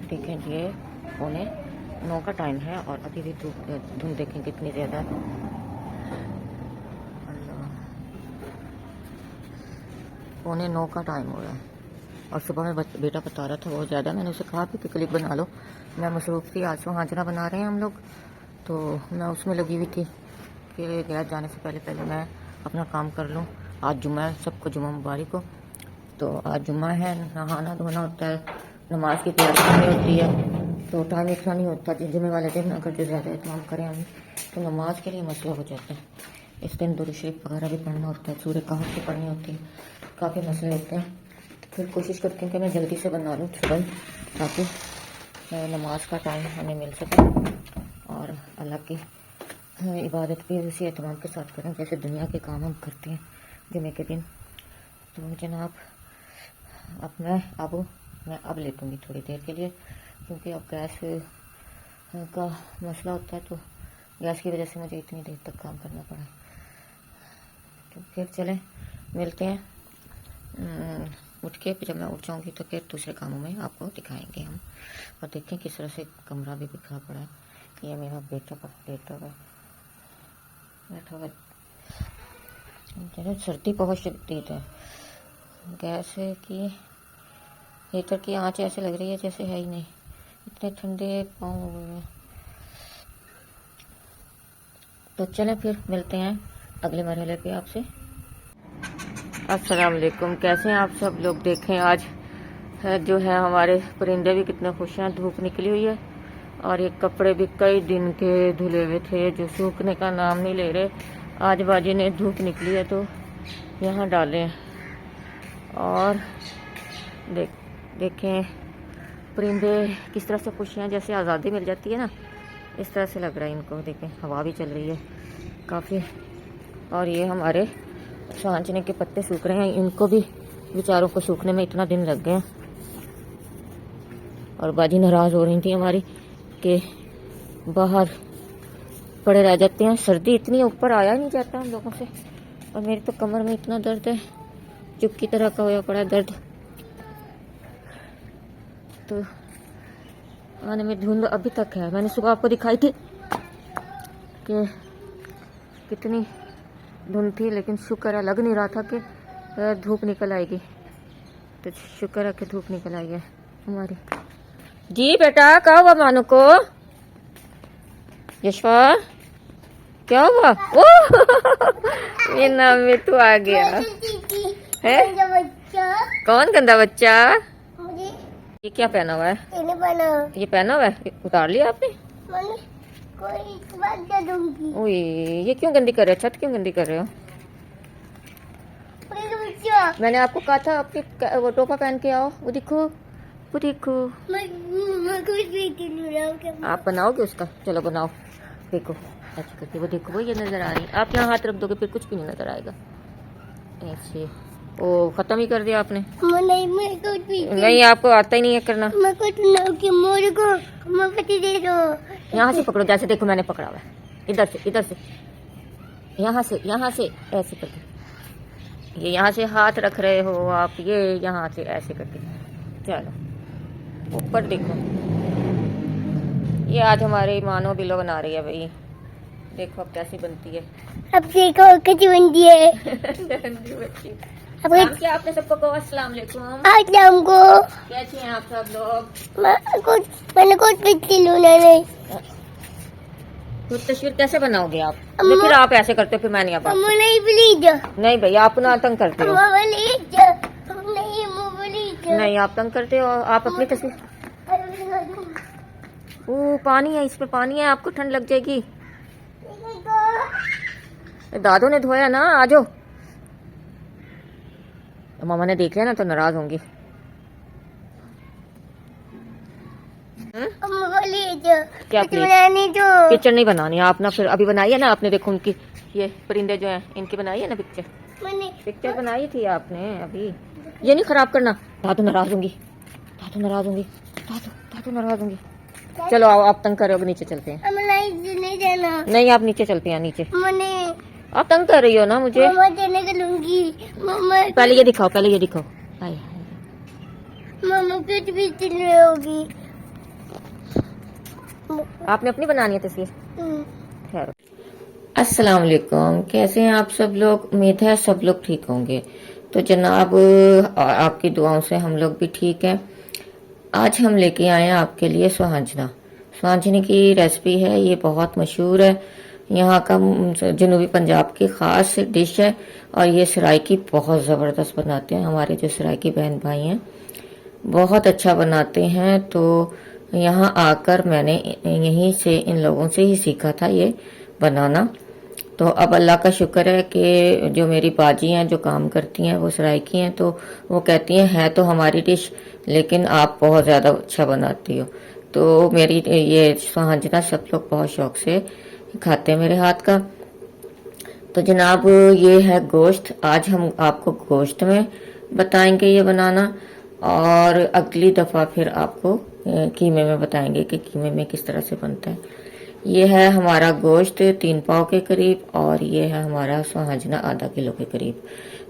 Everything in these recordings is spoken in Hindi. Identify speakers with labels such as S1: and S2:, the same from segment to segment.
S1: देखें ये 8:45 का टाइम है और अभी भी धुंध देखें कितनी ज़्यादा है। अल्लाह, 8:45 का टाइम हो रहा है और सुबह में बेटा बता रहा था बहुत ज़्यादा। मैंने उसे कहा कि क्लिप बना लो, मैं मसरूफ़ थी, आज हाजरा बना रहे हैं हम लोग, तो मैं उसमें लगी हुई थी कि गैस जाने से पहले पहले मैं अपना काम कर लूँ। आज जुम्मा है, सबको जुम्मा मुबारक हो। तो आज जुम्मा है, नहाना धोना होता है, नमाज की तैयारी करनी होती है, तो टाइम इतना नहीं होता। जुम्मे वाले दिन अगर जो ज़्यादा इतमाम करें हम तो नमाज के लिए मसला हो जाता है। इस दिन दुरूद शरीफ वगैरह भी पढ़ना होता है, सूरह कहफ भी पढ़नी होती है, काफ़ी मसले होते हैं। तो फिर कोशिश करते हैं कि मैं जल्दी से बना लूँ सुबह, ताकि नमाज का टाइम हमें मिल सके और अल्लाह की इबादत भी उसी एहतमाम के साथ करें जैसे दुनिया के काम हम करते हैं जुमे के दिन। तो जनाब मैं अब लेटूँगी थोड़ी देर के लिए, क्योंकि अब गैस का मसला होता है, तो गैस की वजह से मुझे इतनी देर तक काम करना पड़ा। तो फिर चलें मिलते हैं उठ के, जब मैं उठ जाऊँगी तो फिर दूसरे कामों में आपको दिखाएंगे हम। और देखें किस तरह से कमरा भी बिखरा पड़ा है। ये मेरा बेटा बैठा हुआ सर्दी बहुत शदीद है। गैस की हीटर की आंच ऐसे लग रही है जैसे है ही नहीं, इतने ठंडे पाँव हो गए हैं। तो चलें फिर मिलते हैं अगले मरहले पे आपसे। अस्सलाम वालेकुम, कैसे हैं आप सब लोग। देखें आज जो है हमारे परिंदे भी कितने खुश हैं, धूप निकली हुई है और ये कपड़े भी कई दिन के धुले हुए थे जो सूखने का नाम नहीं ले रहे। आज बाजी ने धूप निकली है तो यहाँ डाले हैं। और देखें परिंदे किस तरह से खुश हैं, जैसे आज़ादी मिल जाती है ना, इस तरह से लग रहा है इनको। देखें हवा भी चल रही है काफ़ी। और ये हमारे सांचने के पत्ते सूख रहे हैं, इनको भी बेचारों को सूखने में इतना दिन लग गए। और बाजी नाराज़ हो रही थी हमारी कि बाहर पड़े रह जाते हैं, सर्दी इतनी ऊपर आया नहीं जाता हम लोगों से। और मेरी तो कमर में इतना दर्द है, चुप की तरह का होया पड़ा है दर्द। तो आने में धुंध अभी तक है। मैंने सुबह आपको दिखाई थी कि कितनी धुंध थी, लेकिन शुक्र है लग नहीं रहा था कि धूप निकल आएगी। तो शुक्र है कि धूप निकल आई है हमारी। जी बेटा, क्या हुआ मानो को? यशवा क्या हुआ? ओह ये नाम में तो आ गया है। कौन गंदा बच्चा? ये क्या पहना हुआ है? ये पहना हुआ है, उतार लिया आपने? ओए ये क्यों गंदी कर रहे हो? छत क्यों गंदी कर रहे हो? मैंने आपको कहा था आपके वो टोपा पहन के आओ। वो देखो वो देखो। आप बनाओगे उसका? चलो बनाओ। देखो ऐसे करके वो देखो, वो ये नजर आ रही है। आप यहाँ हाथ रख दोगे फिर कुछ भी नहीं नजर आएगा। ऐसे ओ खत्म ही कर दिया आपने? नहीं आपको आता ही नहीं है करना। यहाँ से पकड़ो, जैसे देखो मैंने पकड़ा हुआ है। इधर से यहाँ से ऐसे करके। ये यहाँ से हाथ रख रहे हो आप, ये यहाँ से ऐसे करके। चलो ऊपर देखो। ये आज हमारे मानो बिलो बना रही है भाई। देखो अब कैसी बनती है।
S2: अब देखो कैसी बनती है।
S1: बच्ची क्या आपने सबको कहो अस्सलाम वालेकुम।
S2: अस्सलाम को
S1: कैसे हैं आप सब लोग?
S2: मैंने कुछ नहीं।
S1: तो तस्वीर कैसे बनाओगे आप? फिर आप ऐसे करते हो, फिर मैं नहीं आप नहीं भैया, आप ना तंग करते हो। नहीं आप तंग करते हो। आप अपनी तस्वीर। ओ पानी है, इसमें पानी है, आपको ठंड लग जाएगी। दादू ने धोया ना, आ जाओ। तो मामा ने देख लिया ना तो नाराज होंगी। क्या पिक्चर नहीं बनानी आप ना, फिर अभी बनाई है ना आपने। देखो उनकी ये परिंदे जो हैं इनकी बनाई है ना पिक्चर बनाई थी आपने अभी। ये नहीं खराब करना, दादू नाराज होंगी। दादू नाराज होंगी। चलो आओ, आप तंग कर रहे हो, नीचे चलते हैं। नहीं आप नीचे चलते हैं, नीचे। आप तंग कर रही हो ना मुझे। पहले ये दिखाओ।
S2: मामा कुछ भी चिल्ल रही होगी।
S1: आपने अपनी बनानी है तस्वीर? खैर, अस्सलाम वालेकुम। कैसे हैं आप सब लोग? उम्मीद है सब लोग ठीक होंगे। तो जनाब, आपकी दुआओं से हम लोग भी ठीक हैं। आज हम लेके आए हैं आपके लिए सुहांजना। सुहांजने की रेसिपी है, ये बहुत मशहूर है, यहाँ का जनूबी पंजाब की ख़ास डिश है। और ये सराइकी बहुत ज़बरदस्त बनाते हैं। हमारे जो सराइकी बहन भाई हैं बहुत अच्छा बनाते हैं। तो यहाँ आकर मैंने यहीं से इन लोगों से ही सीखा था ये बनाना। तो अब अल्लाह का शुक्र है कि जो मेरी बाजी हैं जो काम करती हैं वो सराइकी हैं, तो वो कहती हैं है तो हमारी डिश, लेकिन आप बहुत ज़्यादा अच्छा बनाती हो। तो मेरी ये सुहांजना सब लोग बहुत शौक से खाते हैं मेरे हाथ का। तो जनाब, ये है गोश्त। आज हम आपको गोश्त में बताएंगे ये बनाना, और अगली दफ़ा फिर आपको कीमे में बताएंगे कि कीमे में किस तरह से बनता है। ये है हमारा गोश्त 3 पाव के करीब, और ये है हमारा सुहांजना आधा किलो के करीब।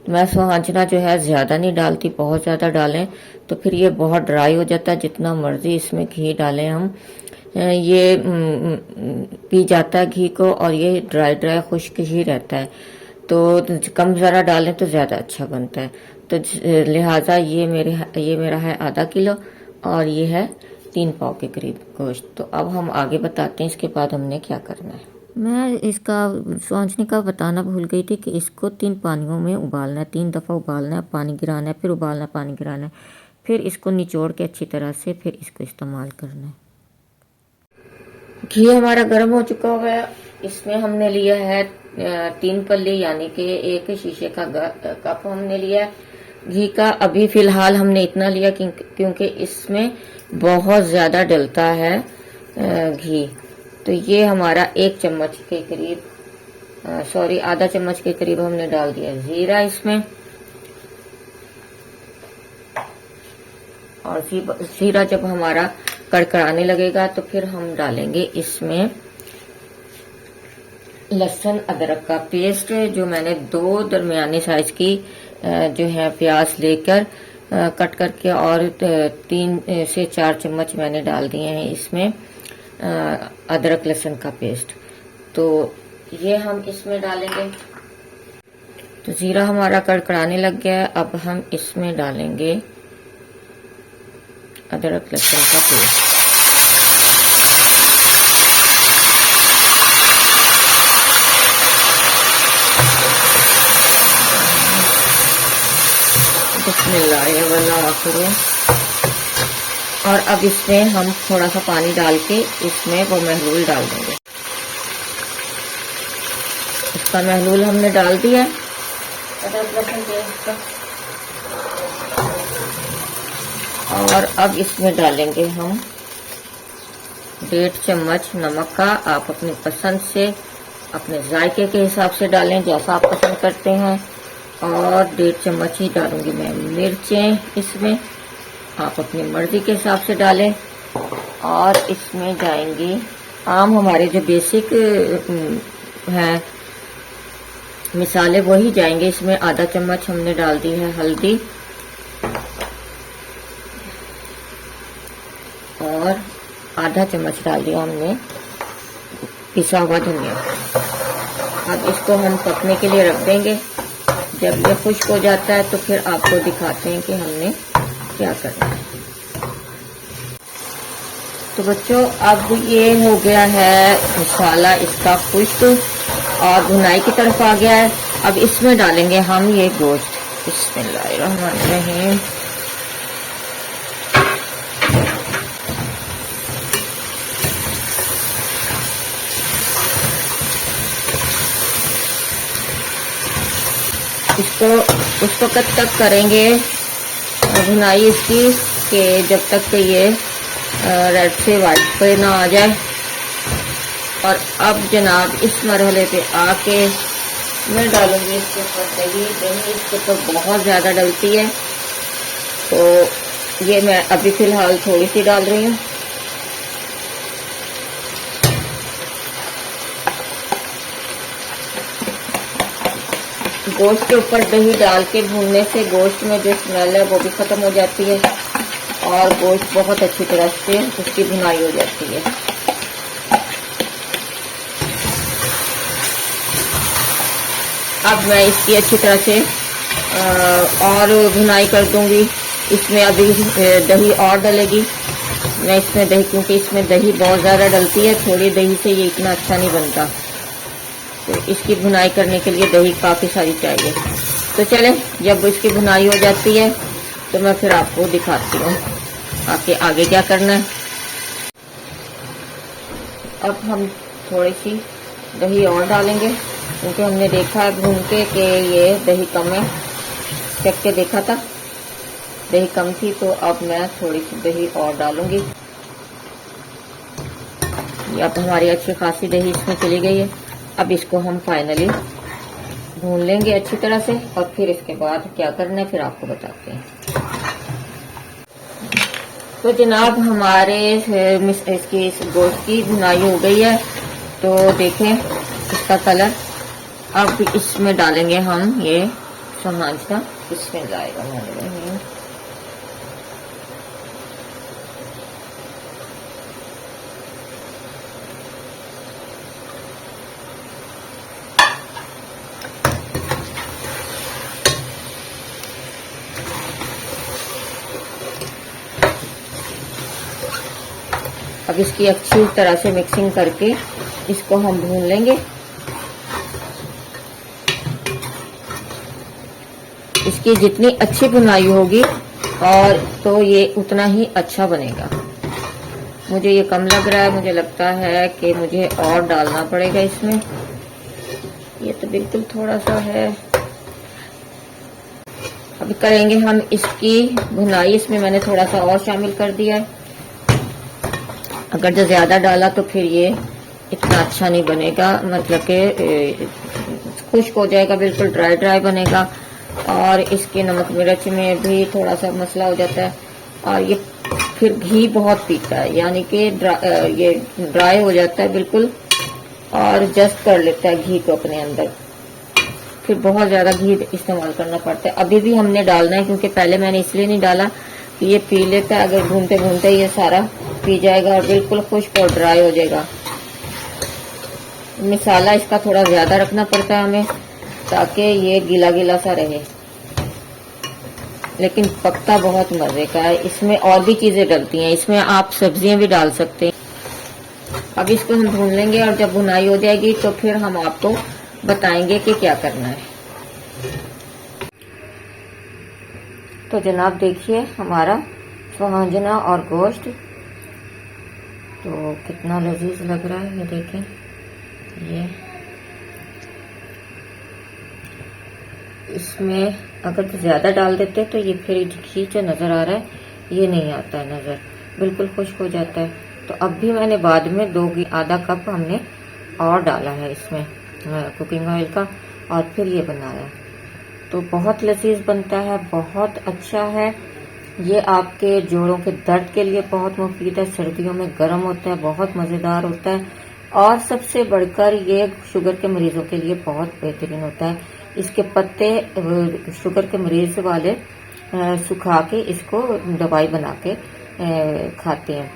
S1: मैं सुहांजना जो है ज़्यादा नहीं डालती, बहुत ज़्यादा डालें तो फिर ये बहुत ड्राई हो जाता है। जितना मर्जी इसमें घी डालें हम, ये पी जाता है घी को, और ये ड्राई ड्राई खुश्क ही रहता है। तो कम ज़रा डालें तो ज़्यादा अच्छा बनता है। तो लिहाजा ये मेरा है आधा किलो, और ये है 3 पाव के करीब गोश्त। तो अब हम आगे बताते हैं इसके बाद हमने क्या करना है। मैं इसका सोचने का बताना भूल गई थी कि इसको 3 पानियों में उबालना है, 3 दफ़ा उबालना है, पानी गिराना है, फिर उबालना, पानी गिराना है, फिर इसको निचोड़ के अच्छी तरह से फिर इसको इस्तेमाल करना है। घी हमारा गर्म हो चुका हुआ है। इसमें हमने लिया है 3 पल्ली, यानी कि 1 शीशे का कप हमने लिया है घी का। अभी फिलहाल हमने इतना लिया क्योंकि इसमें बहुत ज़्यादा डलता है घी। तो ये हमारा 1 चम्मच के करीब, आधा चम्मच के करीब हमने डाल दिया जीरा इसमें। और जीरा जब हमारा कड़कड़ाने लगेगा तो फिर हम डालेंगे इसमें लहसुन अदरक का पेस्ट, जो मैंने 2 दरमियानी साइज की जो है प्याज लेकर कट करके, और 3 से 4 चम्मच मैंने डाल दिए हैं इसमें अदरक लहसुन का पेस्ट। तो ये हम इसमें डालेंगे। तो जीरा हमारा कड़कड़ाने लग गया है। अब हम इसमें डालेंगे अदरक लहसुन का पेस्ट। बिस्मिल्लाहिर्रहमानिर्रहीम। और अब इसमें हम थोड़ा सा पानी डाल के इसमें वो महलूल डाल देंगे। इसका महलूल हमने डाल दिया अदरक लहसुन पेस्ट का। और अब इसमें डालेंगे हम 1.5 चम्मच नमक का। आप अपनी पसंद से, अपने जायके के हिसाब से डालें, जैसा आप पसंद करते हैं। और 1.5 चम्मच ही डालूंगी मैं मिर्चें इसमें, आप अपनी मर्जी के हिसाब से डालें। और इसमें जाएंगी आम हमारे जो बेसिक हैं मिसाले, वही जाएंगे इसमें। आधा चम्मच हमने डाल दी है हल्दी, और आधा चम्मच डाल दिया हमने पिसा हुआ धनिया। अब इसको हम पकने के लिए रख देंगे। जब ये खुश्क हो जाता है तो फिर आपको दिखाते हैं कि हमने क्या करना है। तो बच्चों, अब ये हो गया है मसाला इसका खुश्क और भुनाई की तरफ आ गया है। अब इसमें डालेंगे हम ये गोश्त। बिस्मिल्लाहिर्रहमानिर्रहीम। इसको उस वक्त तक करेंगे भुनाई इसकी कि जब तक कि ये रेड से वाइट पे ना आ जाए। और अब जनाब इस मरहले पे आके मैं डालूंगी इसके ऊपर दही। इसके तो बहुत ज़्यादा डलती है, तो ये मैं अभी फ़िलहाल थोड़ी सी डाल रही हूँ। गोश्त के ऊपर दही डाल के भूनने से गोश्त में जो स्मेल है वो भी ख़त्म हो जाती है, और गोश्त बहुत अच्छी तरह से उसकी भुनाई हो जाती है। अब मैं इसकी अच्छी तरह से और भुनाई कर दूंगी। इसमें अभी दही और डलेगी। मैं इसमें दही, क्योंकि इसमें दही बहुत ज़्यादा डलती है, थोड़ी दही से ये इतना अच्छा नहीं बनता, तो इसकी भुनाई करने के लिए दही काफ़ी सारी चाहिए। तो चले, जब इसकी भुनाई हो जाती है तो मैं फिर आपको दिखाती हूँ आगे क्या करना है। अब हम थोड़ी सी दही और डालेंगे, क्योंकि हमने देखा है भून के कि ये दही कम है। चख के देखा था, दही कम थी, तो अब मैं थोड़ी सी दही और डालूंगी। अब हमारी अच्छी खासी दही इसमें चली गई है। अब इसको हम फाइनली भून लेंगे अच्छी तरह से, और फिर इसके बाद क्या करना है फिर आपको बताते हैं। तो जनाब हमारे इसकी इस गोश्त की भुनाई हो गई है। तो देखें इसका कलर। अब इसमें डालेंगे हम ये समांजना, इसमें जाएगा अब इसकी अच्छी तरह से मिक्सिंग करके इसको हम भून लेंगे। इसकी जितनी अच्छी भुनाई होगी और तो ये उतना ही अच्छा बनेगा। मुझे ये कम लग रहा है, मुझे लगता है कि मुझे और डालना पड़ेगा इसमें। ये तो बिल्कुल थोड़ा सा है। अब करेंगे हम इसकी भुनाई। इसमें मैंने थोड़ा सा और शामिल कर दिया है। अगर जो ज्यादा डाला तो फिर ये इतना अच्छा नहीं बनेगा, मतलब कि खुश्क हो जाएगा, बिल्कुल ड्राई ड्राई बनेगा। और इसके नमक मिर्च में भी थोड़ा सा मसला हो जाता है, और ये फिर घी बहुत पीता है, यानी कि ये ड्राई हो जाता है बिल्कुल, और जस्ट कर लेता है घी को अपने अंदर। फिर बहुत ज्यादा घी इस्तेमाल करना पड़ता है। अभी भी हमने डालना है, क्योंकि पहले मैंने इसलिए नहीं डाला कि ये पी लेता है। अगर भूनते भूनते ये सारा पी जाएगा और बिल्कुल खुश्क और ड्राई हो जाएगा। मसाला इसका थोड़ा ज्यादा रखना पड़ता है हमें, ताकि ये गीला गीला सा रहे, लेकिन पकता बहुत मजे का है। इसमें और भी चीजें डलती हैं, इसमें आप सब्जियां भी डाल सकते हैं। अब इसको हम भून लेंगे, और जब भुनाई हो जाएगी तो फिर हम आपको बताएंगे कि क्या करना है। तो जनाब देखिए हमारा सुहांजना और गोश्त तो कितना लजीज लग रहा है। ये देखें, ये इसमें अगर ज्यादा डाल देते तो ये फिर घी जो नजर आ रहा है ये नहीं आता है नजर, बिल्कुल खुश्क हो जाता है। तो अब भी मैंने बाद में आधा कप हमने और डाला है इसमें कुकिंग ऑयल का, और फिर ये बनाया। तो बहुत लजीज बनता है, बहुत अच्छा है। ये आपके जोड़ों के दर्द के लिए बहुत मुफीद है, सर्दियों में गर्म होता है, बहुत मजेदार होता है, और सबसे बढ़कर ये शुगर के मरीजों के लिए बहुत बेहतरीन होता है। इसके पत्ते शुगर के मरीज वाले सुखा के इसको दवाई बना के खाते हैं,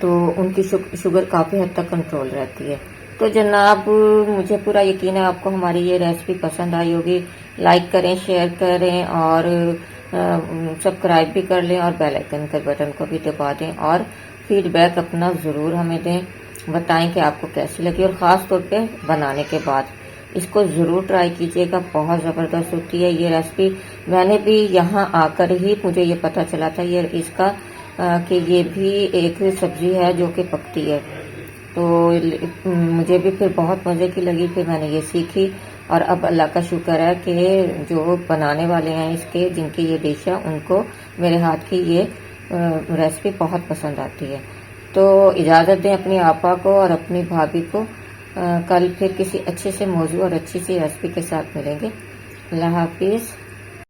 S1: तो उनकी शुगर काफी हद तक कंट्रोल रहती है। तो जनाब मुझे पूरा यकीन है आपको हमारी ये रेसिपी पसंद आई होगी। लाइक करें, शेयर करें, और सब्सक्राइब भी कर लें, और बेल आइकन के बटन को भी दबा दें, और फीडबैक अपना ज़रूर हमें दें, बताएं कि आपको कैसी लगी। और ख़ास तौर पे बनाने के बाद इसको ज़रूर ट्राई कीजिएगा, बहुत ज़बरदस्त होती है ये रेसिपी। मैंने भी यहाँ आकर ही मुझे ये पता चला था ये इसका कि ये भी एक सब्जी है जो कि पकती है, तो मुझे भी फिर बहुत मज़े की लगी। फिर मैंने ये सीखी, और अब अल्लाह का शुक्र है कि जो बनाने वाले हैं इसके, जिनकी ये डिश है, उनको मेरे हाथ की ये रेसिपी बहुत पसंद आती है। तो इजाज़त दें अपनी आपा को और अपनी भाभी को। कल फिर किसी अच्छे से मौजू और अच्छी सी रेसिपी के साथ मिलेंगे। अल्लाह हाफिज़।